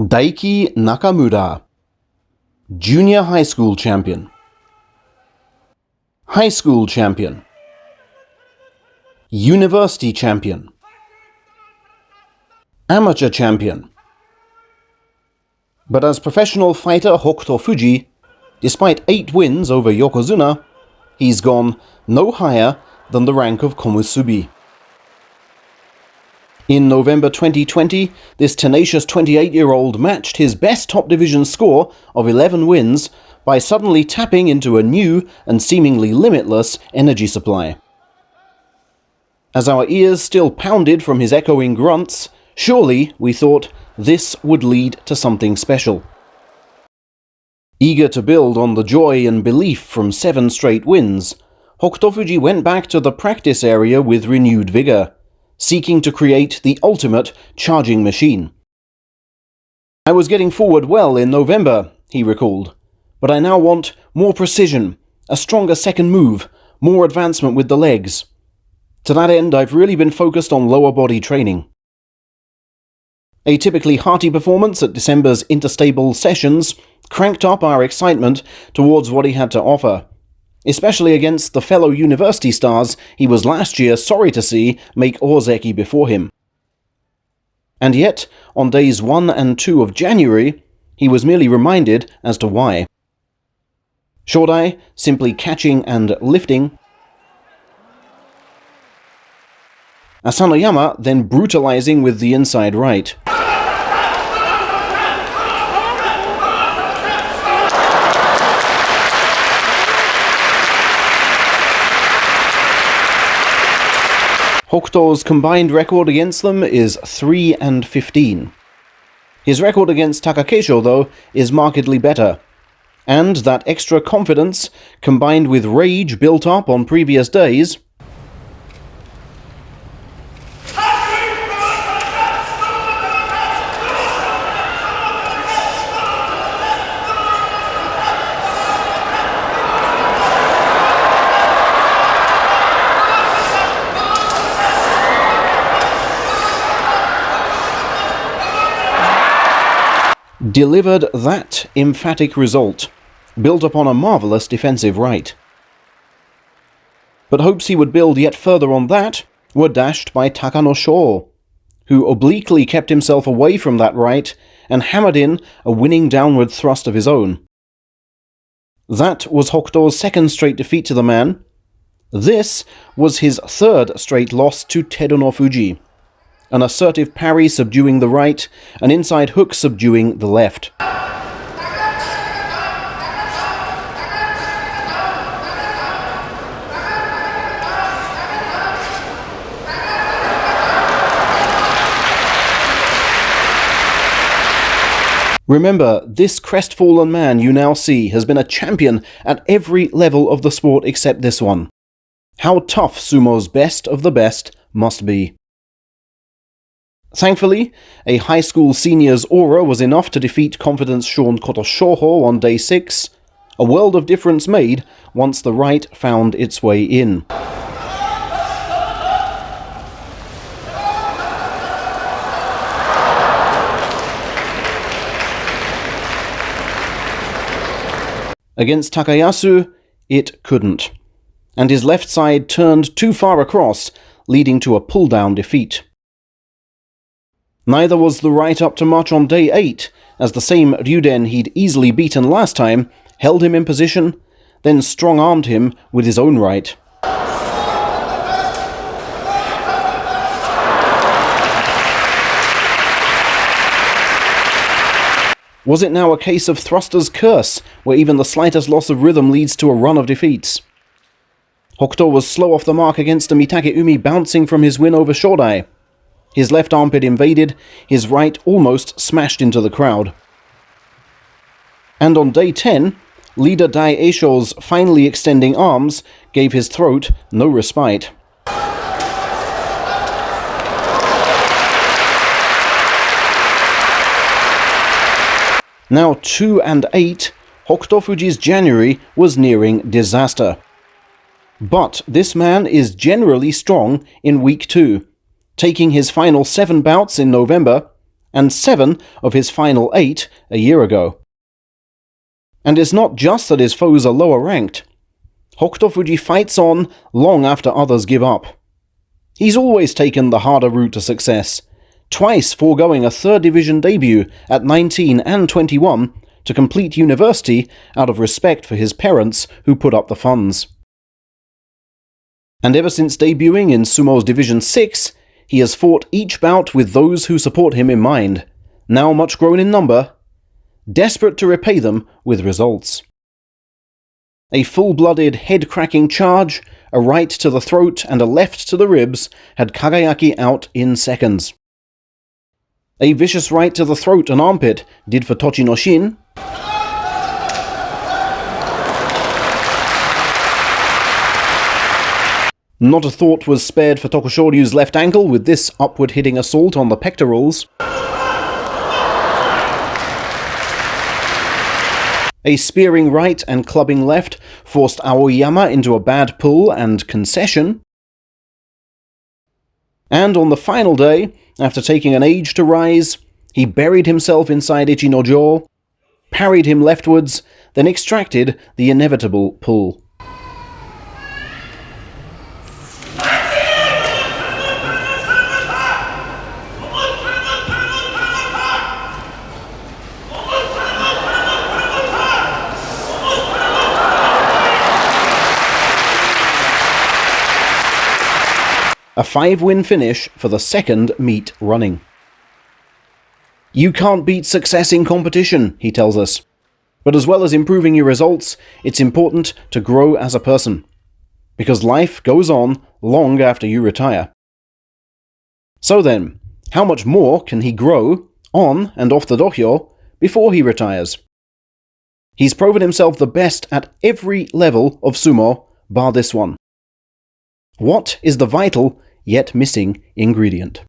Daiki Nakamura, Junior High School Champion, High School Champion, University Champion, Amateur Champion. But as professional fighter Hokutofuji, despite 8 wins over Yokozuna, he's gone no higher than the rank of Komusubi. In November 2020, this tenacious 28-year-old matched his best top division score of 11 wins by suddenly tapping into a new and seemingly limitless energy supply. As our ears still pounded from his echoing grunts, surely, we thought, this would lead to something special. Eager to build on the joy and belief from 7 straight wins, Hokutofuji went back to the practice area with renewed vigor, seeking to create the ultimate charging machine. "I was getting forward well in November," he recalled, "but I now want more precision, a stronger second move, more advancement with the legs. To that end, I've really been focused on lower body training." A typically hearty performance at December's interstable sessions cranked up our excitement towards what he had to offer, especially against the fellow university stars he was last year sorry to see make ozeki before him. And yet, on days 1 and 2 of January, he was merely reminded as to why. Shodai simply catching and lifting, Asanoyama then brutalizing with the inside right. Hokuto's combined record against them is 3-15. His record against Takakeisho, though, is markedly better, and that extra confidence, combined with rage built up on previous days, delivered that emphatic result, built upon a marvellous defensive right. But hopes he would build yet further on that were dashed by Takanosho, who obliquely kept himself away from that right and hammered in a winning downward thrust of his own. That was Hokuto's 2nd straight defeat to the man. This was his 3rd straight loss to Terunofuji. An assertive parry subduing the right, an inside hook subduing the left. Remember, this crestfallen man you now see has been a champion at every level of the sport except this one. How tough sumo's best of the best must be. Thankfully, a high school senior's aura was enough to defeat confidence Sean Kotoshoho on day 6, a world of difference made once the right found its way in. Against Takayasu, it couldn't, and his left side turned too far across, leading to a pull-down defeat. Neither was the right up to much on day 8, as the same Ryuden he'd easily beaten last time held him in position, then strong-armed him with his own right. Was it now a case of thruster's curse, where even the slightest loss of rhythm leads to a run of defeats? Hokuto was slow off the mark against a Mitake Umi bouncing from his win over Shodai. His left armpit invaded, his right almost smashed into the crowd. And on day 10, leader Dai Eisho's finely extending arms gave his throat no respite. Now 2-8, Hokutofuji's January was nearing disaster. But this man is generally strong in week 2, taking his final 7 bouts in November and 7 of his final 8 a year ago. And it's not just that his foes are lower ranked. Hokutofuji fights on long after others give up. He's always taken the harder route to success, twice foregoing a 3rd division debut at 19 and 21 to complete university out of respect for his parents who put up the funds. And ever since debuting in Sumo's Division 6, he has fought each bout with those who support him in mind, now much grown in number, desperate to repay them with results. A full-blooded head-cracking charge, a right to the throat and a left to the ribs had Kagayaki out in seconds. A vicious right to the throat and armpit did for Tochinoshin. Not a thought was spared for Tokushoryu's left ankle with this upward-hitting assault on the pectorals. A spearing right and clubbing left forced Aoyama into a bad pull and concession. And on the final day, after taking an age to rise, he buried himself inside Ichi no jaw, parried him leftwards, then extracted the inevitable pull. A 5-win finish for the 2nd meet running. You can't beat success in competition, he tells us. But as well as improving your results, it's important to grow as a person. Because life goes on long after you retire. So then, how much more can he grow on and off the dohyo before he retires? He's proven himself the best at every level of sumo, bar this one. What is the vital yet missing ingredient?